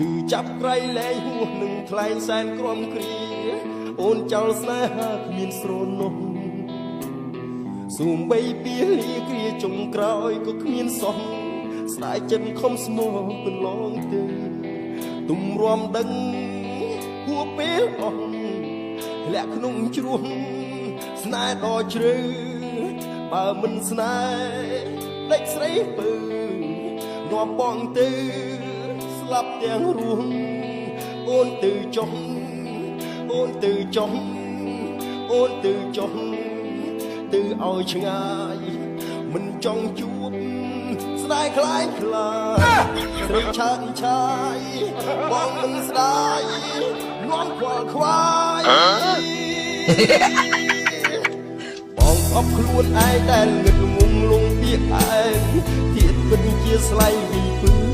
ឈឺចាប់ក្រៃលែងហួសនឹងថ្លែងសែនក្រំគ្រាអូនចោលស្នេហាគ្មានស្រនោះសូមបីពីលាគ្រាចុងក្រោយក៏គ្មានសោះស្ដាយចិត្តខំស្មោះកន្លងទៅទុំរំដឹងហួពេលអស់លាក់ក្នុងជ្រោះស្នេហ៍ដ៏ជ្រៅបើមិនស្នេហ៍ដេចស្រីពើនាំបងទៅស្លាប់ទាំងរស់អូនទៅចុះអូនទៅចុះអូនទៅចុះទៅឲ្យឆ្ងាយមិនចង់ជួបស្ដាយខ្លាយខ្លាស្រីឆានឆាយបងមិនស្ដាយនាំខ្វល់ខ្វាយបងអបខ្លួនឯងដែលងឹតងងលងពាក្យឯងទៀតពិតជាស្លៃវិញពឺ